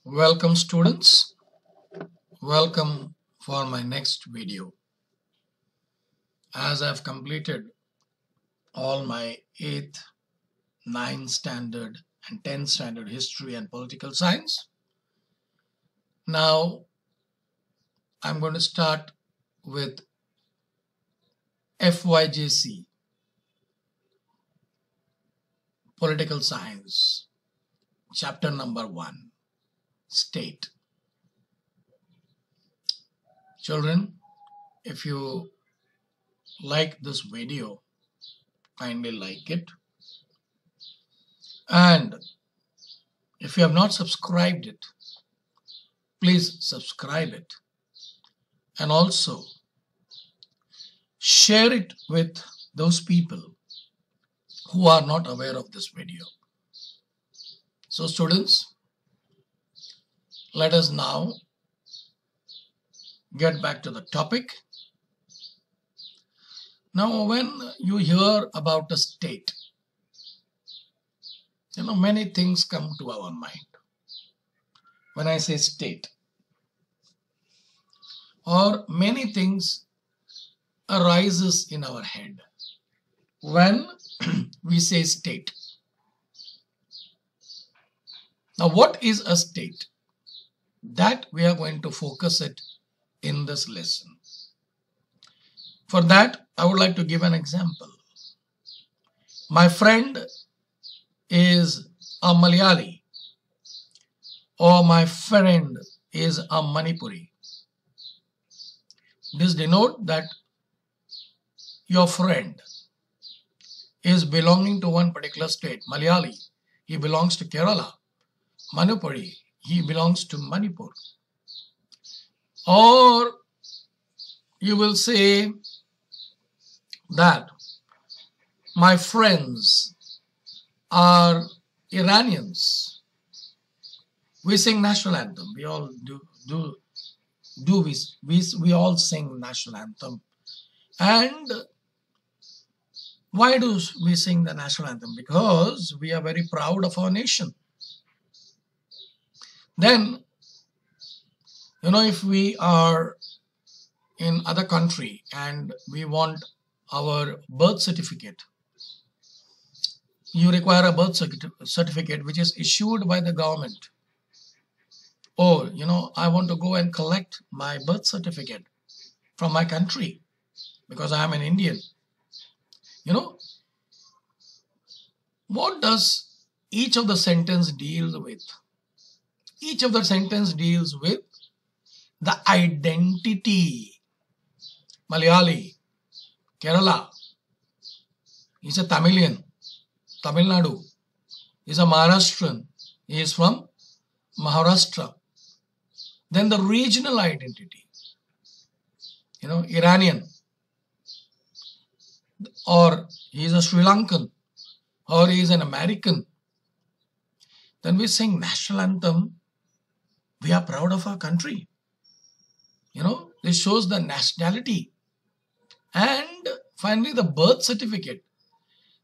Welcome students, welcome for my next video. As I've completed all my 8th, 9th standard and 10th standard history and political science, now I'm going to start with FYJC, political science, chapter number 1. State. Children, if you like this video, kindly like it, and if you have not subscribed it, please subscribe it, and also share it with those people who are not aware of this video. So students, let us now get back to the topic. Now, when you hear about a state, many things come to our mind. When I say state, or many things arises in our head when we say state. Now, what is a state? That we are going to focus it in this lesson. For that, I would like to give an example. My friend is a Malayali, or my friend is a Manipuri. This denotes that your friend is belonging to one particular state. Malayali, he belongs to Kerala. Manipuri, he belongs to Manipur. Or you will say that my friends are Iranians. We sing national anthem. We all we all sing national anthem. And why do we sing the national anthem? Because we are very proud of our nation. Then, if we are in other country and we want our birth certificate, you require a birth certificate which is issued by the government. Or, I want to go and collect my birth certificate from my country because I am an Indian. What does each of the sentence deal with? Each of the sentence deals with the identity. Malayali, Kerala, he's a Tamilian, Tamil Nadu. He's a Maharashtrian, he is from Maharashtra. Then the regional identity, Iranian, or he is a Sri Lankan, or he is an American. Then we sing national anthem. We are proud of our country. This shows the nationality. And finally, the birth certificate,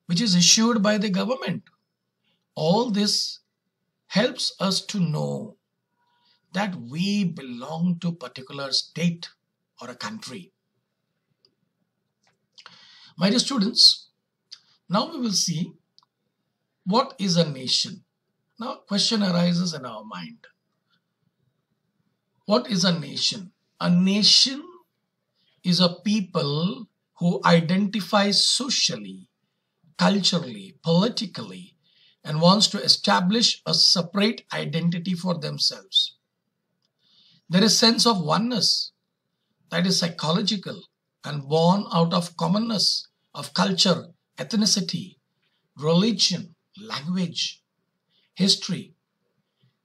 which is issued by the government. All this helps us to know that we belong to a particular state or a country. My dear students, now we will see what is a nation. Now, a question arises in our mind. What is a nation? A nation is a people who identify socially, culturally, politically, and wants to establish a separate identity for themselves. There is a sense of oneness that is psychological and born out of commonness of culture, ethnicity, religion, language, history.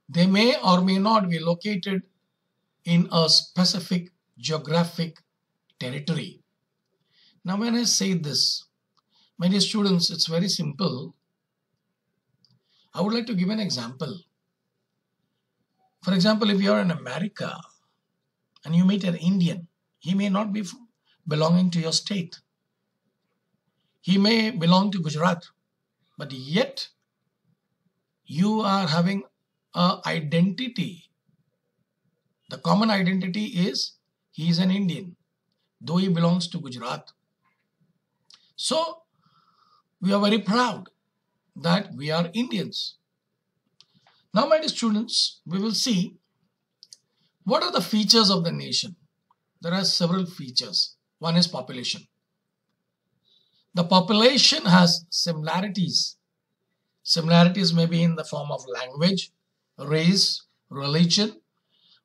They may or may not be located in a specific geographic territory. Now, when I say this, my dear students, it's very simple. I would like to give an example. For example, if you're in America and you meet an Indian, he may not be belonging to your state. He may belong to Gujarat, but yet you are having an identity. The common identity is he is an Indian, though he belongs to Gujarat. So we are very proud that we are Indians. Now, my dear students, we will see what are the features of the nation. There are several features. One is population. The population has similarities. Similarities may be in the form of language, race, religion,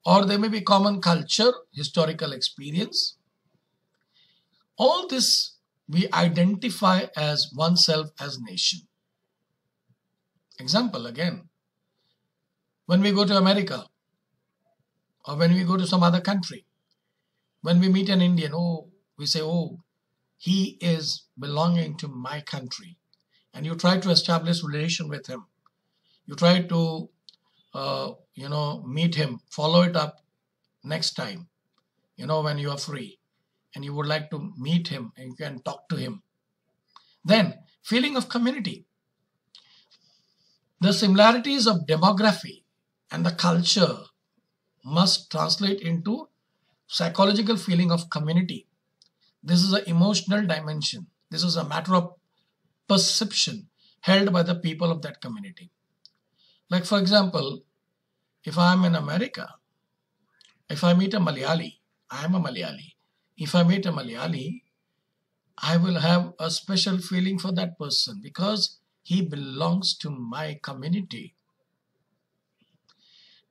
or there may be common culture, historical experience. All this we identify as oneself as nation. Example again, when we go to America or when we go to some other country, when we meet an Indian, we say, he is belonging to my country. And you try to establish relation with him. You try to, meet him, follow it up next time, when you are free and you would like to meet him and you can talk to him. Then, feeling of community. The similarities of demography and the culture must translate into psychological feeling of community. This is an emotional dimension. This is a matter of perception held by the people of that community. Like for example, if I am in America, if I meet a Malayali, I am a Malayali. If I meet a Malayali, I will have a special feeling for that person because he belongs to my community.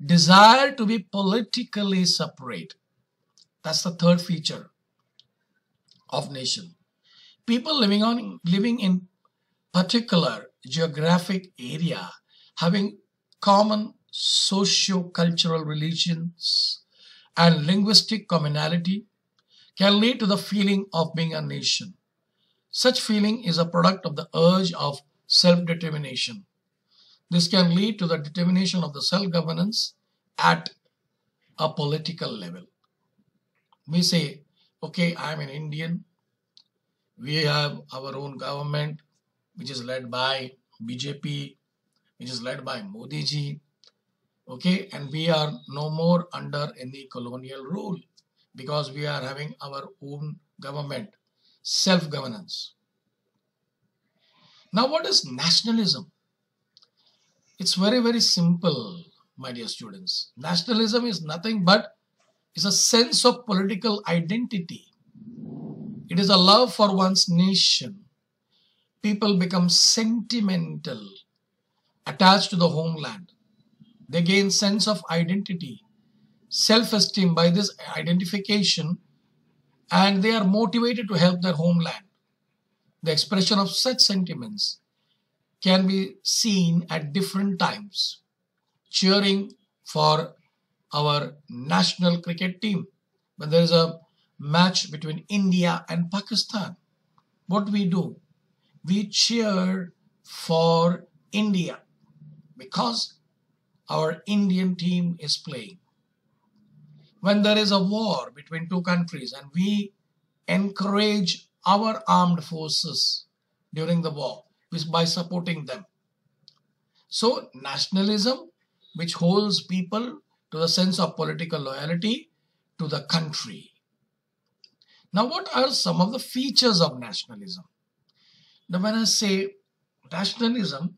Desire to be politically separate. That's the third feature of nation. People living in particular geographic area, having common socio-cultural relations and linguistic commonality can lead to the feeling of being a nation. Such feeling is a product of the urge of self-determination. This can lead to the determination of the self-governance at a political level. We say, okay, I am an Indian. We have our own government, which is led by BJP, which is led by Modi ji. Okay, and we are no more under any colonial rule because we are having our own government, self-governance. Now, what is nationalism? It's very, very simple, my dear students. Nationalism is nothing but is a sense of political identity. It is a love for one's nation. People become sentimental, attached to the homeland. They gain sense of identity, self-esteem by this identification, and they are motivated to help their homeland. The expression of such sentiments can be seen at different times. Cheering for our national cricket team. When there is a match between India and Pakistan, what do? We cheer for India because our Indian team is playing. When there is a war between two countries and we encourage our armed forces during the war by supporting them. So nationalism, which holds people to the sense of political loyalty to the country. Now, what are some of the features of nationalism? Now, when I say nationalism,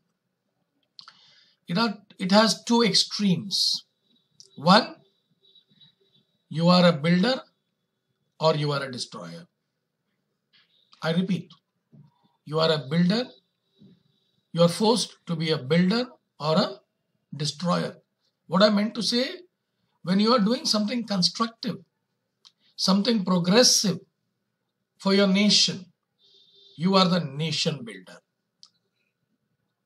it has two extremes. One, you are a builder or you are a destroyer. I repeat, you are a builder, you are forced to be a builder or a destroyer. What I meant to say, when you are doing something constructive, something progressive for your nation, you are the nation builder.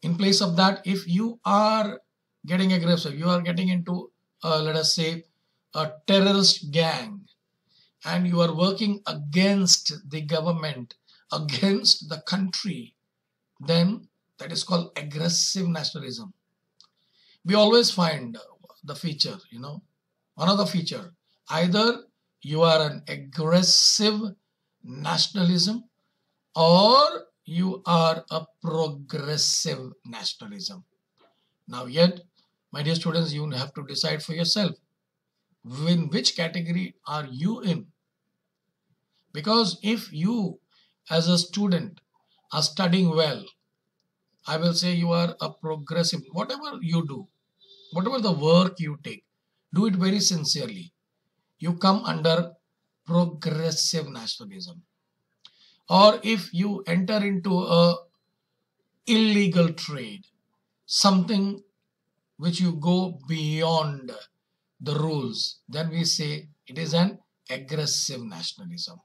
In place of that, if you are getting aggressive, you are getting into, let us say, a terrorist gang, and you are working against the government, against the country, then that is called aggressive nationalism. We always find the feature, one of the feature. Either you are an aggressive nationalism or you are a progressive nationalism. Now yet, my dear students, you have to decide for yourself, in which category are you in? Because if you as a student are studying well, I will say you are a progressive. Whatever you do, whatever the work you take, do it very sincerely. You come under progressive nationalism. Or if you enter into a illegal trade, something which you go beyond the rules, then we say it is an aggressive nationalism.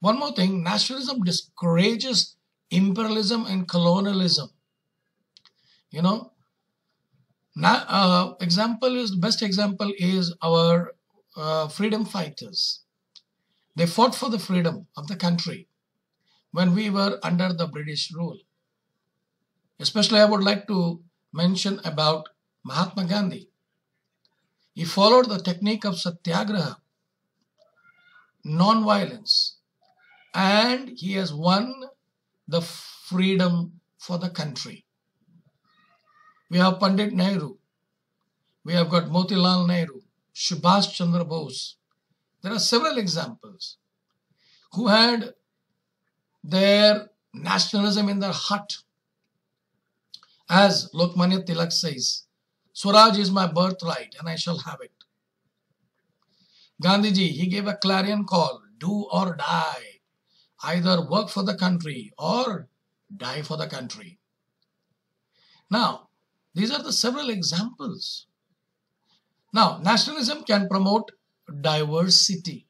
One more thing, nationalism discourages imperialism and colonialism. Best example is our freedom fighters. They fought for the freedom of the country when we were under the British rule. Especially I would like to mention about Mahatma Gandhi. He followed the technique of satyagraha, non-violence, and he has won the freedom for the country. We have Pandit Nehru. We have got Motilal Nehru, Subhash Chandra Bose. There are several examples who had their nationalism in their heart. As Lokmanya Tilak says, Swaraj is my birthright and I shall have it. Gandhiji, he gave a clarion call, do or die. Either work for the country or die for the country. Now, these are the several examples. Now, nationalism can promote diversity.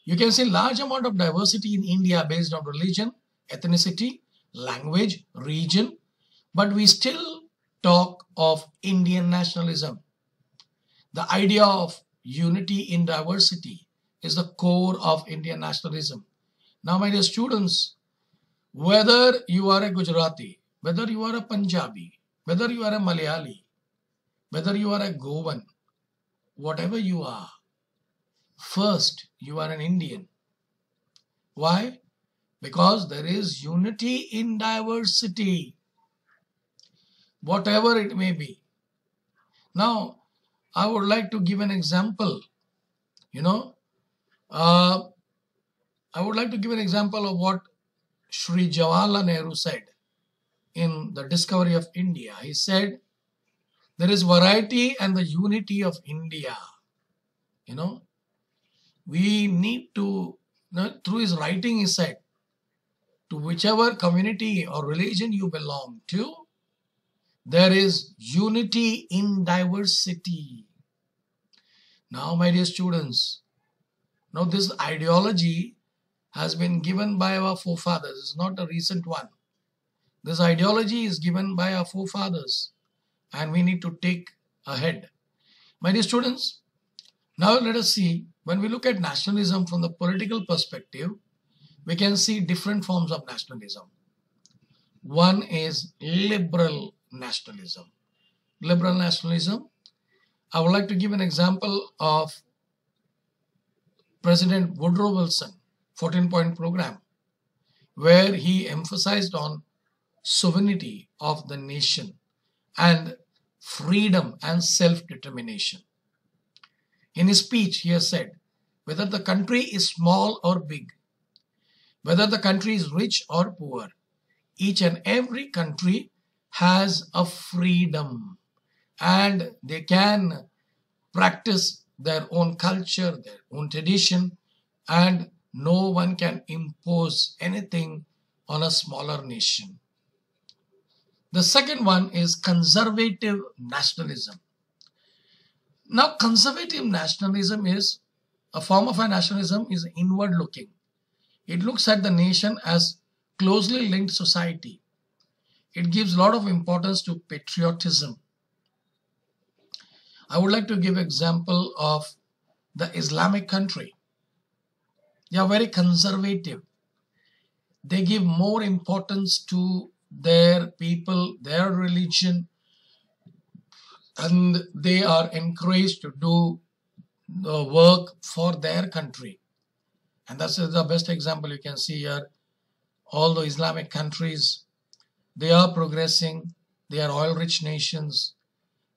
You can see large amount of diversity in India based on religion, ethnicity, language, region, but we still talk of Indian nationalism. The idea of unity in diversity is the core of Indian nationalism. Now, my dear students, whether you are a Gujarati, whether you are a Punjabi, whether you are a Malayali, whether you are a Goan, whatever you are, first you are an Indian. Why? Because there is unity in diversity, whatever it may be. Now, I would like to give an example. I would like to give an example of what Shri Jawaharlal Nehru said in the discovery of India. He said, there is variety and the unity of India. We need to, through his writing he said, to whichever community or religion you belong to, there is unity in diversity. Now, my dear students, now this ideology has been given by our forefathers. It's not a recent one. This ideology is given by our forefathers and we need to take ahead. My dear students, now let us see, when we look at nationalism from the political perspective, we can see different forms of nationalism. One is liberal nationalism. Liberal nationalism, I would like to give an example of President Woodrow Wilson 14-point program, where he emphasized on sovereignty of the nation and freedom and self-determination. In his speech, he has said, whether the country is small or big, whether the country is rich or poor, each and every country has a freedom and they can practice their own culture, their own tradition, and no one can impose anything on a smaller nation. The second one is conservative nationalism. Now, conservative nationalism is a form of a nationalism is inward looking. It looks at the nation as closely linked society. It gives a lot of importance to patriotism. I would like to give example of the Islamic country. They are very conservative. They give more importance to their people, their religion, and they are encouraged to do the work for their country. And that's the best example you can see here. All the Islamic countries, they are progressing. They are oil-rich nations,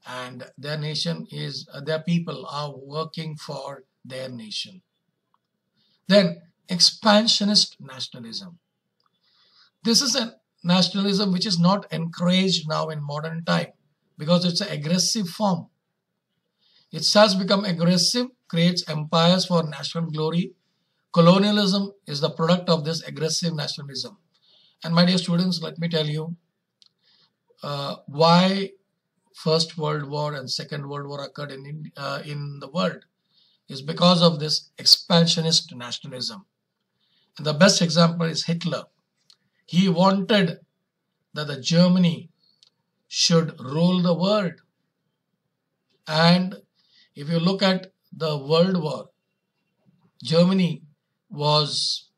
and their nation is, their people are working for their nation. Then expansionist nationalism. This is a nationalism which is not encouraged now in modern time because it's an aggressive form. It has become aggressive, creates empires for national glory. Colonialism is the product of this aggressive nationalism. And my dear students, let me tell you why First World War and Second World War occurred in the world is because of this expansionist nationalism. And the best example is Hitler. He wanted that the Germany should rule the world. And if you look at the World War, Germany was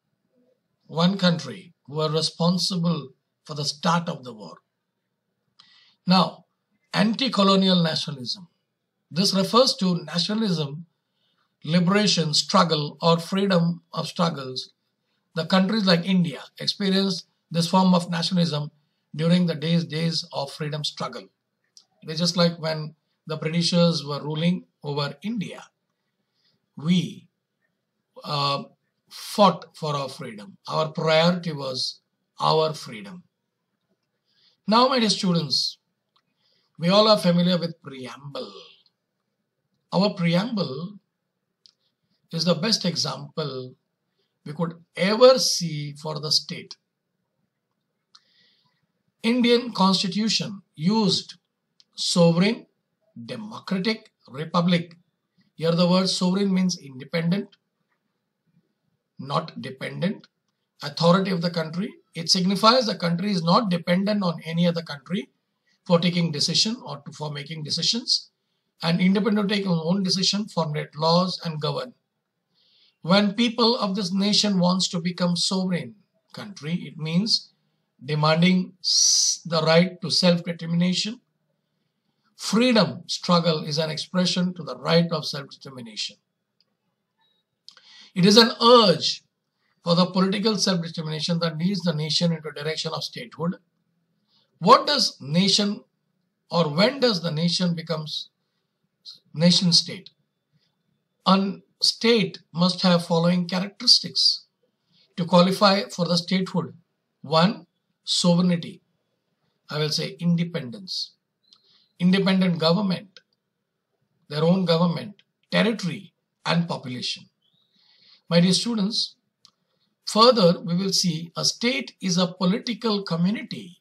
one country who were responsible for the start of the war. Now, anti-colonial nationalism. This refers to nationalism, liberation, struggle, or freedom of struggles. The countries like India experienced this form of nationalism during the days of freedom struggle. It is just like when the Britishers were ruling over India. We fought for our freedom. Our priority was our freedom. Now, my dear students, we all are familiar with preamble. Our preamble is the best example we could ever see for the state. Indian Constitution used sovereign, democratic, republic. Here the word sovereign means independent, not dependent. Authority of the country. It signifies the country is not dependent on any other country for taking decision or for making decisions, and independent to take its own decision, formulate laws and govern. When people of this nation wants to become sovereign country, it means demanding the right to self-determination. Freedom struggle is an expression to the right of self-determination. It is an urge for the political self-determination that leads the nation into a direction of statehood. What does nation, or when does the nation becomes nation state? A state must have following characteristics to qualify for the statehood. 1. Sovereignty. I will say independence. Independent government, their own government, territory and population. My dear students, further we will see a state is a political community.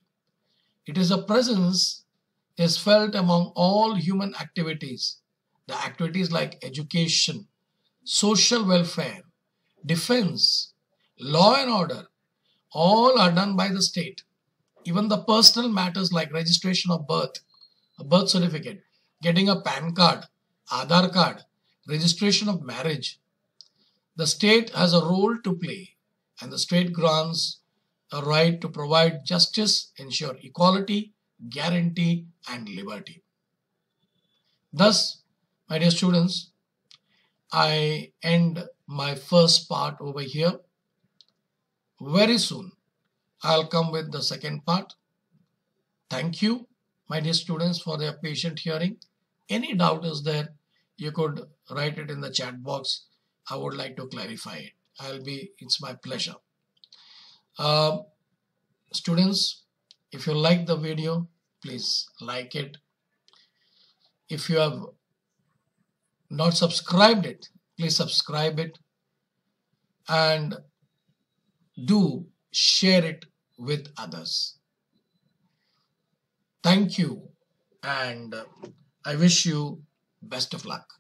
It is a presence is felt among all human activities. The activities like education, social welfare, defense, law and order, all are done by the state. Even the personal matters like registration of birth, a birth certificate, getting a PAN card, Aadhaar card, registration of marriage. The state has a role to play, and the state grants a right to provide justice, ensure equality, guarantee and liberty. Thus, my dear students, I end my first part over here. Very soon, I'll come with the second part. Thank you, my dear students, for their patient hearing. Any doubt is there, you could write it in the chat box. I would like to clarify it. It's my pleasure. Students, if you like the video, please like it. If you have not subscribed it, please subscribe it and do share it with others. Thank you, and I wish you best of luck.